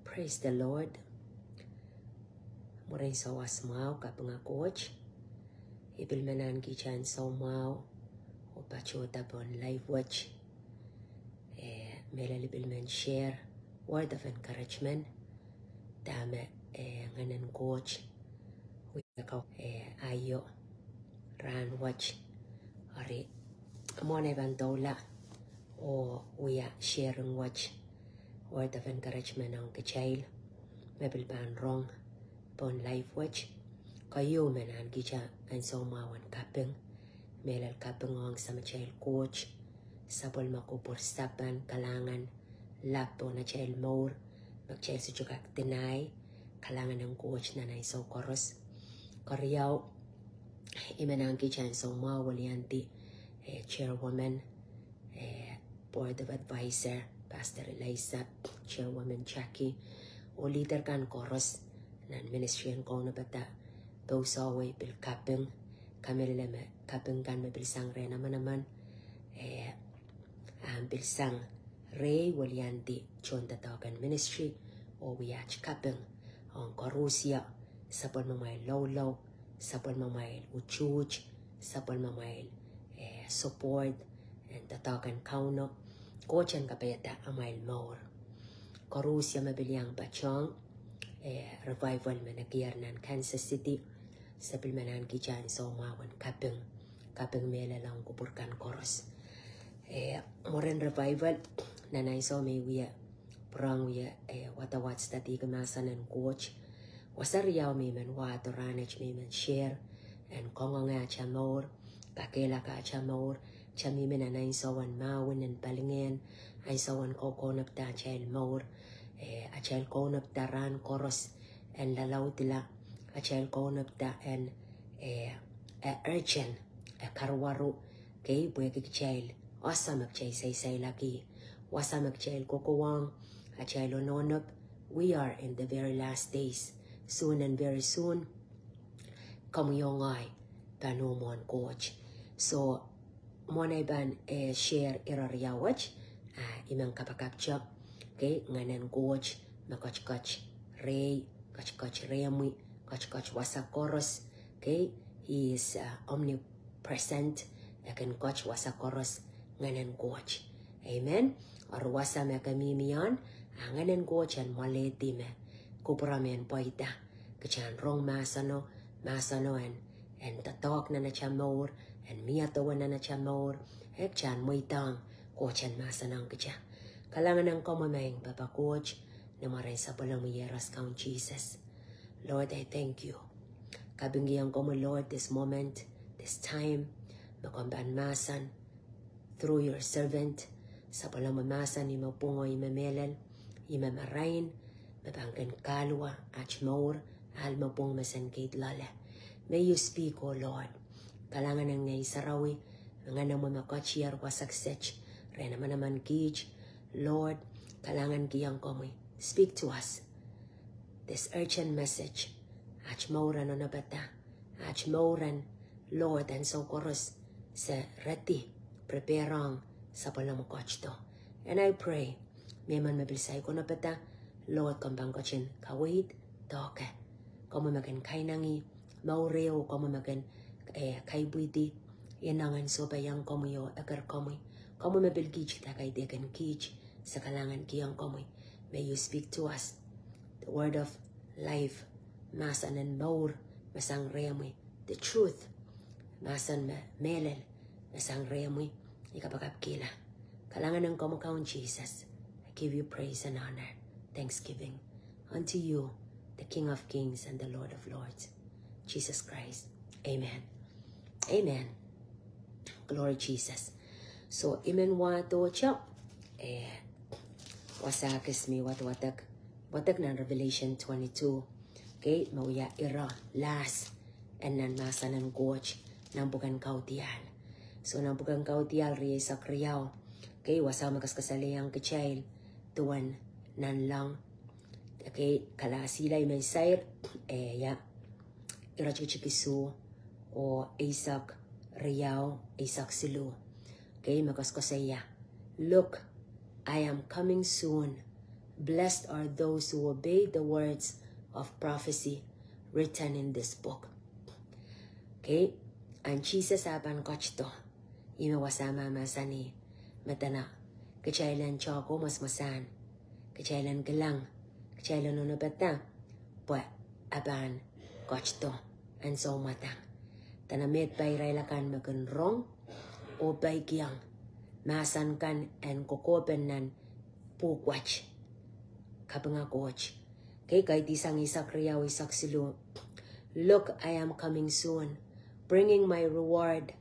Praise the Lord. Muray sa wasmaw kapanga coach. Ibilmanan ki chan so mau. O pachota bon live watch. Mela libilman share word of encouragement. Dame nganan coach. Uyakaw ayo ran watch. Ari mona bandola o uya sharing watch. Word of encouragement ang kachail. Mabil ban wrong. Bon life watch. Kayo menan gicha ang so mawan kapeng. Melal kapeng ang sa machail coach. Sabol makupur sapan kalangan. Lapo na chail more. Magchail sa jugak tinay. Kalangan ng coach na nai so koros. Karyaw. Imenang gicha ang so mawalianti. Chairwoman. Board of Advisor. Pastor Eliza, Chairwoman Jackie, o leader kan koros nan ministry ang kono bata. Those away bil kapeng, kami leme kapeng kan me bilsang re naman bilsang re walianti chon tatawagan ministry o wiyach kapeng ang korusia sapon mamail low sapon mamail uchuch sapon mamail support and tatawagan kauno. Kochan kapayata amail more. Korusya mabiliang bachong revival managir nan Kansas City. Sabil manan kijan so mawan kapeng mela lang kupurkan koros. Moren revival nanay so may wiya prang wiya watawats tati kamasan ng coach. Wasaryaw may man wato ranich may man share and kongonga cha more kakela ka cha more. Chami menanay sawan mawin and palingin ay sawan kokonap ta chail more a chail konap ta ran koros and lalaw tila a chail konap ta and urchin a karwaru kay buwag chail wasa magchay say laki wasa magchail kokowang a chail ononop. We are in the very last days, soon and very soon kamuyongay tanumon coach. So monay ban share irariyawach imang kapakapcha okay nganan coach makachkach ray kachkach remi kachkach wasa koros okay he is omnipresent akan coach wasa koros nganan coach amen or wasa makamimian nganan coach an maleti me kupramen poita kachan rong masano and tatok na chamor and miyatawan na chamor ek chan muitang kochan masanang kacha kalangan ng kamamayang Papa Coach na maray sa palang mayeras count Jesus. Lord, I thank you. Kabingiyan ko mo Lord this moment, this time, makamban masan through your servant sa palang mamasan ni mapungo imamelal imamarain mapangkan kalwa at more al mapung masan kait lala. May you speak, O Lord. Kalangan ng ngay sarawi, mga naman makachiyar wasaksech, rena naman kij, Lord, kalangan kiyang komoy. Speak to us. This urgent message, achmauran o nabata, achmauran, Lord, and so koros, sa rati, preparang sa palang coach to. And I pray, may man mabilisay ko nabata, Lord, kambang kochin, kawid, toke, komo magan kainangi, maureo, komo magan, kay buiti yanangan so bayang komoyo agar komoy komo mabilgij ta kay degan kij sa kalangan kiyang komoy. May you speak to us the word of life masan and maur masang remoy the truth masan melel masang remoy ikapagapkila kalangan ng komo kaon Jesus. I give you praise and honor, thanksgiving unto you, the King of Kings and the Lord of Lords, Jesus Christ. Amen. Amen. Glory Jesus. So, imen wato chok. Wasakis mi watak na Revelation 22. Okay, mauya ira last and nan masa ng coach ng bukan kautial. So, ng bukan kautial riya sa kriyaw. Okay, wasama kaskasaliyang kachail tuwan nan lang. Okay, kala sila'y may sayr ya ira chikisu o Isaac Riao, Isaac Silu. Okay, magaskosaya. Look, I am coming soon. Blessed are those who obey the words of prophecy written in this book. Okay? And Jesus aban kochto. Ime wasama masani. Matana. Kachailan choko masmasan. Kachailan galang. Kachailan nunabata. Pwa aban kochto. And so matang. Tanamit bay railakan magunrong. O bay kiyang. Masan kan and kokopen nan pukwach. Kapanga coach. Kay kay tisang isak riyaw isak silu. Look, I am coming soon, bringing my reward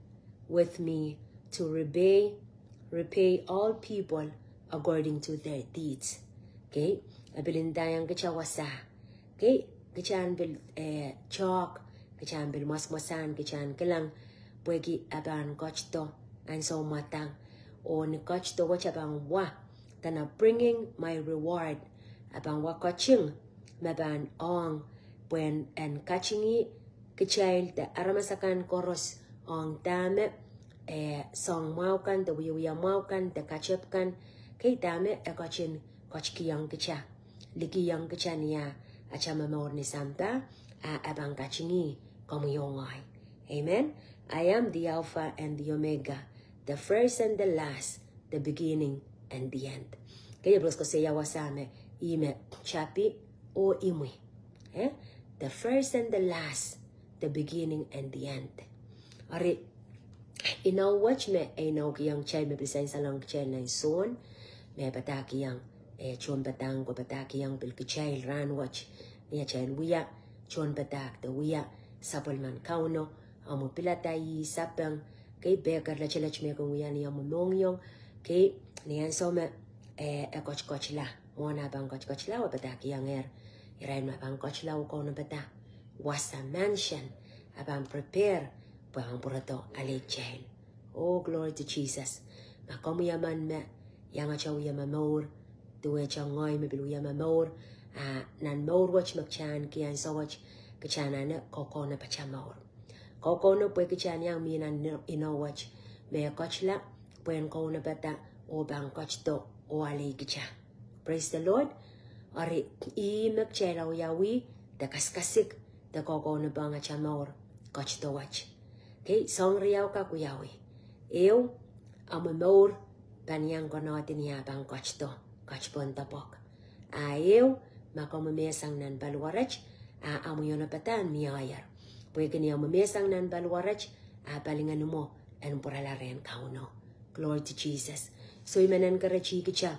with me to repay all people according to their deeds. Okay? Abilindayang kachawasa. Okay? Kachan bil chalk, kachan bil masmasan, kachan kalang pwegi aban kochto and so matang. O ni kochto wachabang wa. Tana bringing my reward abang wakaching maban ong when and kachingi kichail the aramasakan koros ong dame song maukan the wiya maukan the kachepkan kay dame kachin kochkiyang kicha ligiyang kicha niya achama maor ni samta abang kachingi komuyongay. Amen. I am the Alpha and the Omega, the first and the last, the beginning and the end. Kaya bros ko siya wasame ime chapi o imwe. The first and the last, the beginning and the end. Ari, inaw watch me inaw kiyang chay me presay sa lang chay na son me pataki yang chon patang ko pataki yang bil kichay ran watch niya chay wiya chon patak the wiya sapolman kauno amo pilatay sapang kay bekar la chelach me kung wiya niya monongyong kay niyan so me koch la Mona bang koch la wa pataki yang irain ma bang koch la ko na bata was a mansion abang prepare pang purato alay jail. Oh, glory to Jesus. Makomu yaman me yang achaw yaman more tuwe chaw ngoy me bilu yaman more nan more watch makchan kiyan so watch kachana na koko na pacha more koko no pwe kachan yang mi nan ino watch me koch la pwen ko na bata o bang koch to o alay kicha. Praise the Lord. Ari I magchelaw yawi the kaskasik the koko na bang achamor koch to watch. Okay, song riyaw ka kuyawi. Ew amamor panyang konotin niya bang koch to koch pontapok. Ew makomamesang nan balwarach amuyo na patan miyayar. Pwede niya mamesang nan balwarach balingan mo and puralaren kauno. Glory to Jesus. So imanan karachi kicha.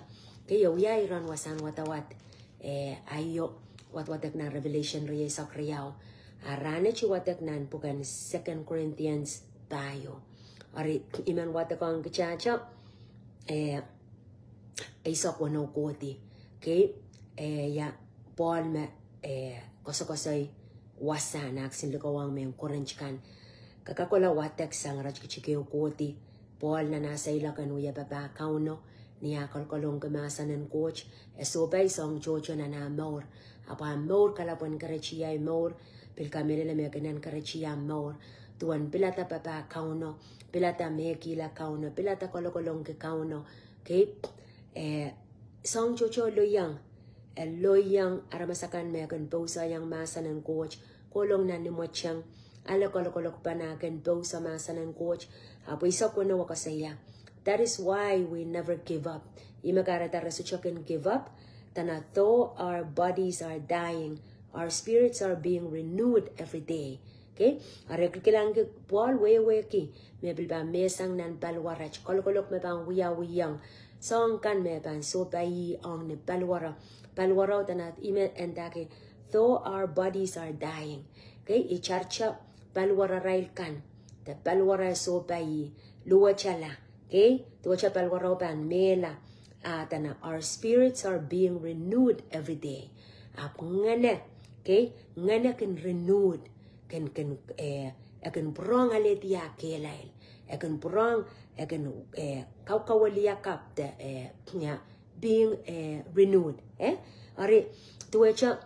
Kaya uyairan wasan watawat ayo watwatak na Revelation riya sa kriyaw arane chi watak nan pukan 2 Corinthians tayo ari iman watakang kichacha isa ko no koti okay ya Paul me kosokosoy wasan aksin lukawang may korenchkan kakakola watak sang raj kichikeo koti Paul na nasa ilakan uya baba kauno niya kalkalong kamasanan coach so bay song jojo na na more apa more kalapon karachiya more pil kamela me kanan karachiya more tuan pilata papa kauno pilata mekila kauno pilata kolokolong ke kauno okay song jojo loyang aramasakan me kan bosa yang masanan coach kolong na ni mochang ala kolokolok panakan bosa masanan coach apo isa ko na wakasaya. That is why we never give up. Imagarata rasucho can give up. Tana though our bodies are dying, our spirits are being renewed every day. Okay? Arekli kilang Paul we ki. Mebil ba mesang nan balwarach. Kolkolok me bang wiyang. Song kan me ban so bayi ang ni balwara. Balwara tana ime endake. Though our bodies are dying. Okay? Icharcha balwara rail kan. The balwara so bayi. Luwa chala. Okay? Tuwacha palwaroban mela. Tana, our spirits are being renewed every day. Ngana, okay? Ngana can renewed. Can brong aletia kelail. Can brong, kaukawaliya kap the being renewed. Are tuwacha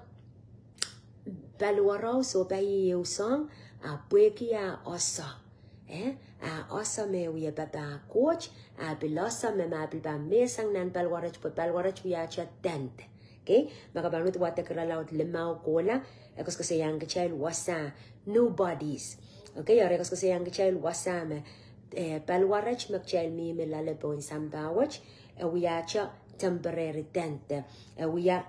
palwaro so bayi song puekia osa. Osa me we baba coach bilosa me mabilba mesang nan balwarach but balwarach we acha tent Okay, makabanut wata keralaut lemau kola, ekos kasayang kecil wasa new bodies. Okay, ore ekos kasayang kecil wasa me palwarach makcil mi melale po in sambawach, wiacha temporary tent, wia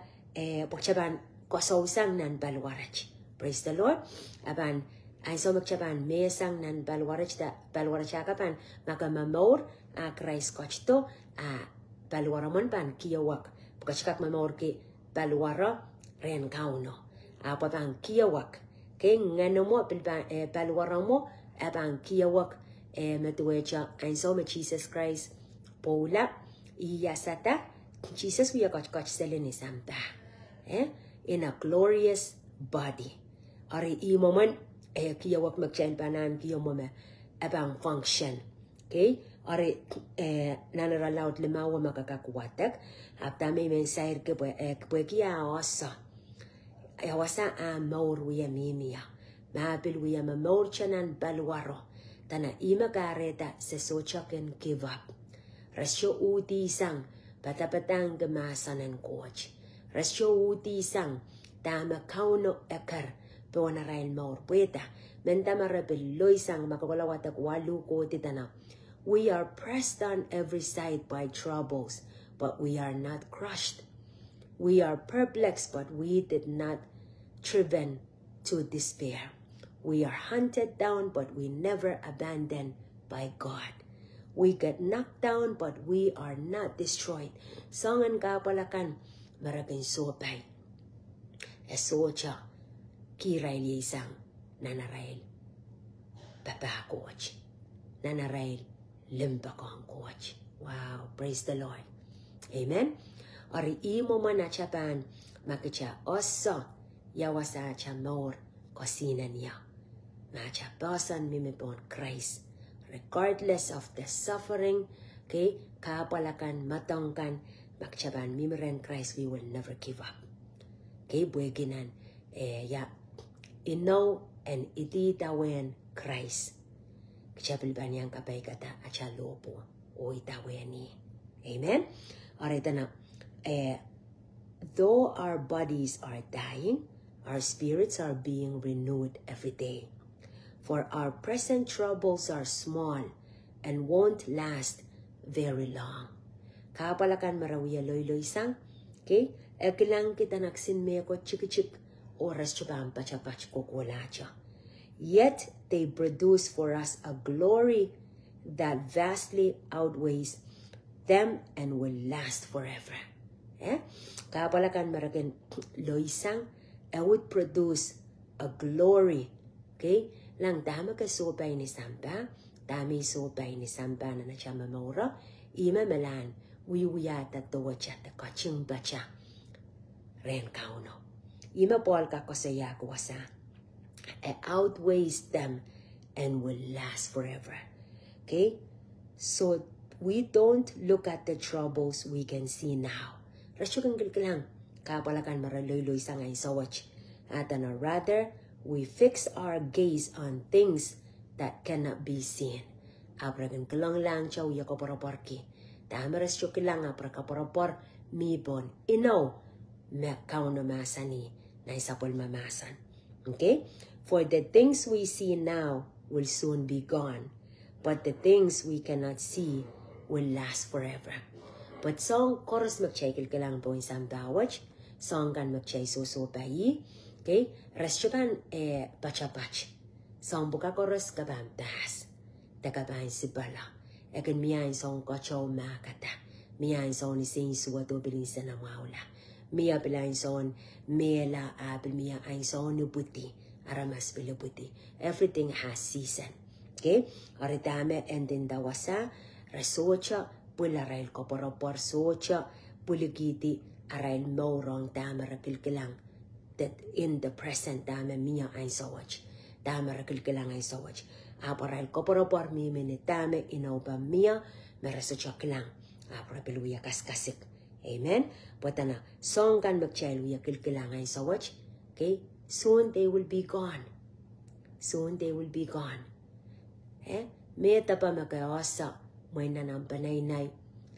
pokchaban kososang nan palwarach. Praise the Lord. Aban ay so magchaban mesang nan balwarach akapan makamamor a Christ coach to a balwaramon pan kiyawak. Pagkachkak mamor ki balwara ren kauno. Apa bang kiyawak. Kay ngano mo balwara mo abang kiyawak metuwecha ay so me Jesus Christ pola iyasata Jesus wiya coach selini sampa. In a glorious body. Ari imoman kiyawak magchain panan kiyomome abang function. Okay? Ari nanaralaut limawa makakakuwatak aptami mensair ke kia osa. Awasa maur wiya mimia. Mabil wiya maur chanan balwaro. Tana ima kareta se sochaken give up. Rasyo uti sang patapatang gemasanan coach. Rasyo uti sang tama kauno ekar. Pona rail maur pueta mentama rebel loisang makawalawatak walu ko titana. We are pressed on every side by troubles, but we are not crushed. We are perplexed, but we did not driven to despair. We are hunted down, but we never abandoned by God. We get knocked down, but we are not destroyed. Songan kapalakan maragin sopay. Esocha Kirail isang nanarail baba coach nanarail limba kong coach. Wow, praise the Lord. Amen. Ari imo man na chapan makicha oso yawasa cha more kosina niya macha pasan mimipon Christ regardless of the suffering. Okay, kapalakan matongkan makchaban mimiren Christ, we will never give up. Okay, bueginan Ino and ititawen Christ. Kachapilban yang kapay kata acha lopo o itaweni. Amen? Alright na. Though our bodies are dying, our spirits are being renewed every day. For our present troubles are small and won't last very long. Kapalakan marawiya loy sang. Okay? Ekilang kita naksin meko chik-chik. Oras chubam pachapach kokolacha. Yet they produce for us a glory that vastly outweighs them and will last forever. Kapalakan marakin loisang, it would produce a glory. Okay? Lang tama ka sobay ni Sampa, tami sobay ni Sampa na siya mamora, ima malan, wiwiyata tawachata kaching bacha. Ren kauno. Ima pol ka kosaya kuwasa. It outweighs them and will last forever. Okay? So, we don't look at the troubles we can see now. Rasyo kang kilkilang. Kapalakan maraloy-loy sa ngay sawach. At rather, we fix our gaze on things that cannot be seen. Apragan kilang lang chow yakoporaporki. Tama rasyo kilang aprakaporapor mibon. Ino, mekaw na masani. Na isapol mamasan. Okay? For the things we see now will soon be gone, but the things we cannot see will last forever. But song chorus magchaykil ka lang po isang bawach, song kan magchay susupayi, okay? Restyokan pachapach. Song buka chorus kabam das. Tagabahin si bala. Ekan miyain song kocho makata. Miyain song ni sing suwato bilisa na maula. Mia bilainson, mela apel mia ainson nubuti, aramas bilubuti. Everything has season. Okay? Aritame endin dawasa, rasocha, pularail koporopor socha, puligiti, arail maurong tamara kilkilang. That in the present dame mia ainsawach. Tamara kilkilang ainsawach. Aparail koporopor mi minitame, inauba mia, merasocha kilang. Apara piluya kaskasik. Amen. Patana song kan magchail wiya kilkilangan sa watch. Okay? Soon they will be gone. Soon they will be gone. Meta pa makawasa may nanang panay-nay.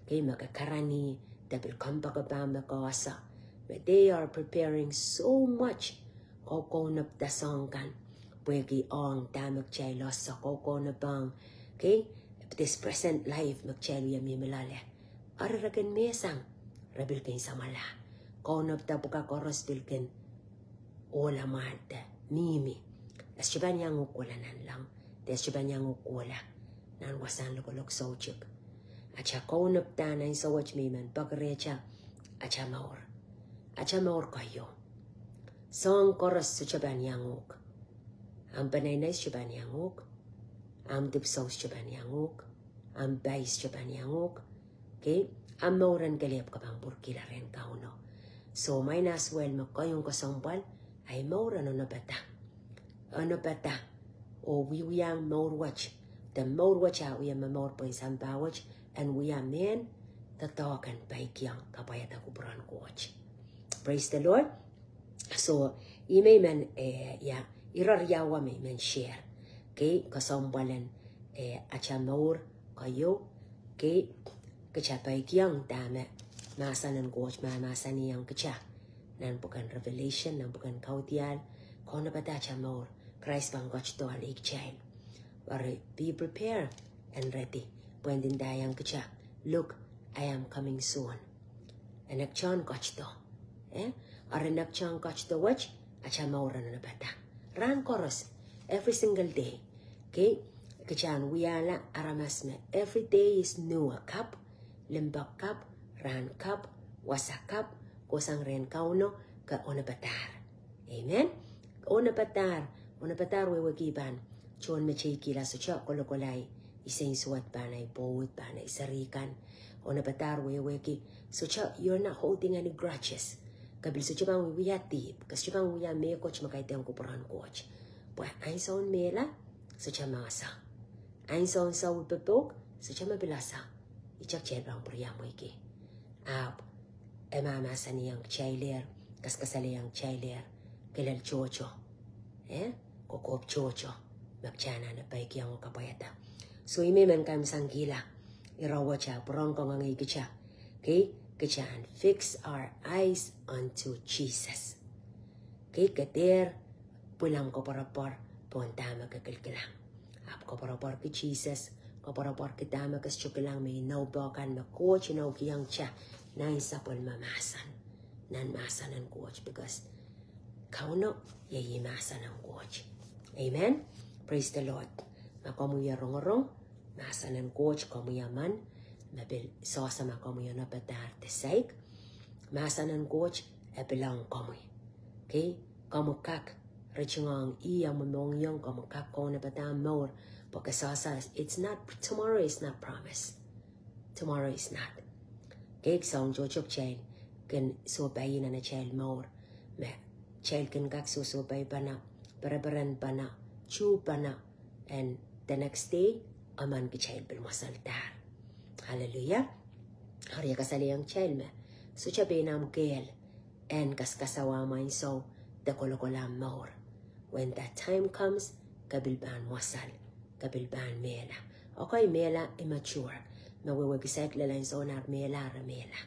Okay, makakarani. Dabil kampa ka pa makawasa. But they are preparing so much. Koko na dasangkan. Pwegi ang ta magchay los sa koko na bang. Okay? This present life magchay liya mimilale. Araragan mesang. Rabil kain samala. Kono ta buka koros bilkin. Ola mada. Mimi. Asyaban yang ukulanan lang. Asyaban yang ukula. Nan wasan lukulok sojik. Acha kono ta na in sawach miman. Pagrecha. Acha maor. Acha maor kayo. Song koros suchaban yang uk. Am banay suchaban yang uk. Am dipsaus suchaban yang uk. Am bais suchaban yang uk. Okay? Am mauran kalip ka bang burkila rin kauno. So may naswel mo kayong kasampal ay mauran ano bata. Ano bata. O wiyang maurwach. The maurwach a wiyang maur po isang bawach. And wiyang men tatawakan baikyang kapayata kubran kuwach. Praise the Lord. So, imay man, iraryawa may man share. Okay, kasambalan, acha maur kayo. Okay, kachapay kiyang dame. Masanan coach, masaniyang kacha. Nan bukan revelation, nan bukan kautial. Kono ba acha maur? Christ bang coach to alik child. Be prepared and ready. Pwendin dayang kacha. Look, I am coming soon. And nagchan coach to. Arinak chang coach the watch, acha maura na bata. Ran chorus every single day. Okay? Kachan wiyala aramasme. Every day is new a cup, limbak cup, ran cup, wasa cup, kusang ren kauno, ka onabatar. Amen? Onabatar wewagiban. Chon mechiki la sucha kolokolay. Isain suwat banay, bowit banay, sarikan. Onabatar weweki. Sucha, you're not holding any grudges. Kabil so chibang wiya tip, kas chibang wiya me coach makaitang kupuran coach. Pues ain son mela, so chama sa. Ain son sa upepok, so chama bilasa. Ichak chen bang puriya mo iki. Ap, mama sa niyang chailer, kas kasaliyang chailer, kilal chocho. Kokop chocho, magchana na paikiyang kapayata. So ime man kam sangkila, irawa cha, purong kong ang ikicha. Okay? Kachan, fix our eyes unto Jesus. Kay kater, pulang ko parapar, punta magkakilkilang. Ap ko parapar ki Jesus, ko parapar kita magkasyukilang may naubakan, makoach, kiyang siya, na insapol mamasan. Nan masan ang coach because kauno, yayimasan ang coach. Amen? Praise the Lord. Makamuya rong-rong, masan ang coach, kamuya man, mabil sosama kamu na patar tesaik masanan coach ebilang kamu. Okay, kamu kak rechingang iya mamong yung kamu kak ko na patam more because it's not tomorrow is not promise. Tomorrow is not. Okay, song jochok chain can so bayin na child more me child can kak so bay pana barabaran pana chu pana and the next day aman ki child bil masaltar. Hallelujah. Hari kasali ang child me. So siya binam kel. And kaskasawa main so the kolokolam maur. When that time comes, kabilban wasal. Kabilban mela. Okay, mela immature. Mawiwagisak lalain so nar mela ramela.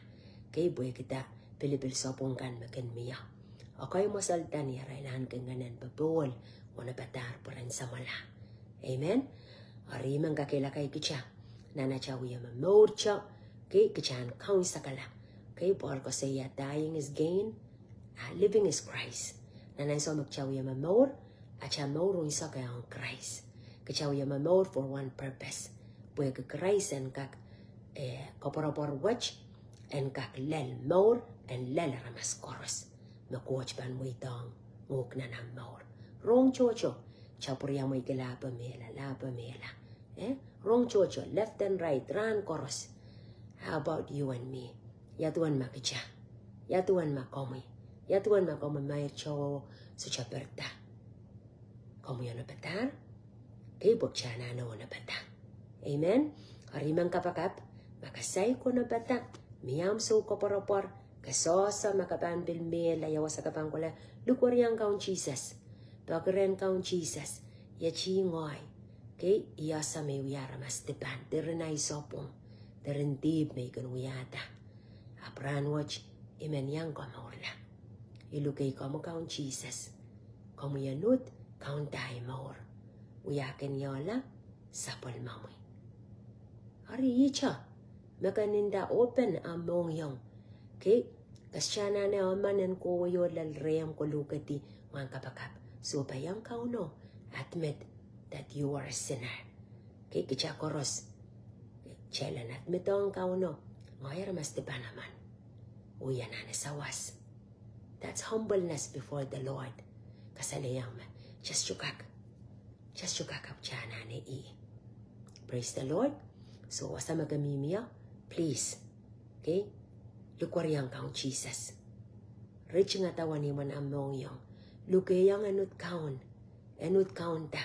Kay buhay kita pilibil so pungkan makin miya. Okay, masalta niya railan kang ganan babol. Wana batar puran sa mala. Amen? Ari man kakila kay kitsa. Nana chawi yama morcha, kay kachan kaun sakala. Kay por ko say dying is gain, living is Christ. Nana so magchawi yama more, acha more un sakay ang Christ. Kachawi yama more for one purpose. Buhay ka Christ and kak koporapor watch and kak lel more and lel ramas koros. Makuwach ban mo itong nguk na ng more. Rong chocho, chapur yamo ikilapa mela, lapa mela. Wrong chocho, left and right, run chorus. How about you and me? Yatuan makicha. Yatuan makomi. Yatuan makomi mair cho su chaperta. Komo yun na patar? Kay bukcha na no na bata. Amen? Harimang kapakap, makasay ko na bata. Miyam so ko paropor. Kasosa makapanbil me layawa sa kapangkula. Lukuryang kaun Jesus. Pagren kaun Jesus. Yachi ngoy. Okay, iyasa may uyara mas depan. Derenay sopong. Derendib may kanuyata. Apran watch, Amen yang kamorla. Ilugay ka mo kaun Jesus. Kamu yanut kaun tayo maor. Uyakin yola sapol mamoy. Ari icha. Makaninda open among yung. Okay? Kasyana na omanan ko yolal reyam ko lukati mga kapakap. So bayang kauno. Admit that you are a sinner. Okay? Kicha koros. Chelan admit ang kauno. Ngoyar mas diba naman. Uyan na sawas. That's humbleness before the Lord. Kasalayang ma. Just chukak. Just chukak up chana ni i. Praise the Lord. So wasa magamimiya. Please. Okay? Lukwariang kaun Jesus. Rich nga tawan ni man among yung. Lukayang anut kaun. Anut kaun ta.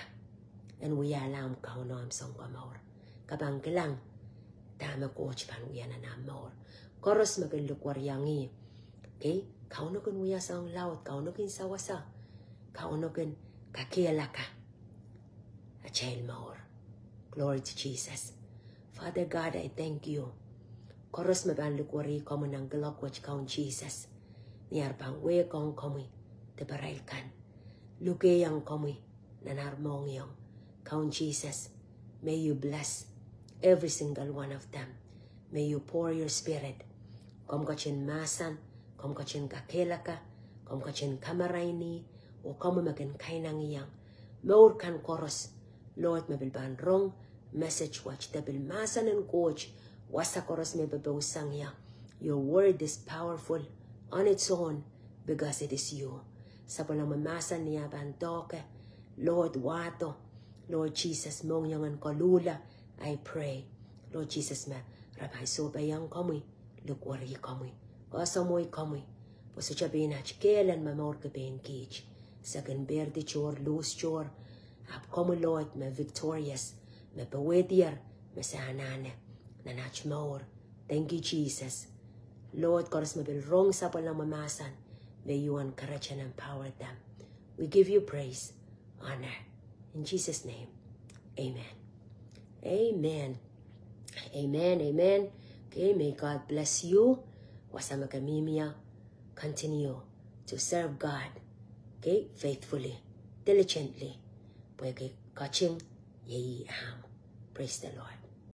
And wiyalam kaun no am song kamaor. Kabang kilang. Tama coach pan wiyanan amor. Koros magalukwaryangi. Okay? Kaun no kun wiya sa ang laut. Kaun no kin sawasa. Kaun no kun kakiyala ka. A child maor. Glory to Jesus. Father God, I thank you. Koros mabanlukwari ko mo ng galakwach kaun Jesus. Niyar pang we kong komi. Tebarailkan. Lukayang komi. Nanarmong yung. Kaun Jesus. May you bless every single one of them. May you pour your spirit. Kom kachin masan. Kom kachin kakilaka. Kom kachin kamaraini. O kom magin kainang iyang. Maur kan koros. Lord, mabilban wrong message watch. Dabil masan and coach. Wasa koros may babawsang ya. Your word is powerful on its own because it is you. Sa palang mamasan niya bantoke. Lord, wato. Lord Jesus, mong yangan kolula. I pray. Lord Jesus, ma. Rabay sobayang kamoy. Lukwari kamoy. Kasamoy kamoy. Puso sabihin na chikelan mamor ka ben cage. Sa ganber di chor, loose chor. Ap kamoy Lord, ma victorious. Ma pawediyar. Ma sahanane. Nanach maor. Thank you, Jesus. Lord, koros mabil wrong sa palang mamasan. May you encourage and empower them. We give you praise, honor. In Jesus' name, amen. Amen. Amen, amen. Okay, may God bless you. Wasama kamimia. Continue to serve God. Okay, faithfully, diligently. Pwede kaching yeyi aham. Praise the Lord.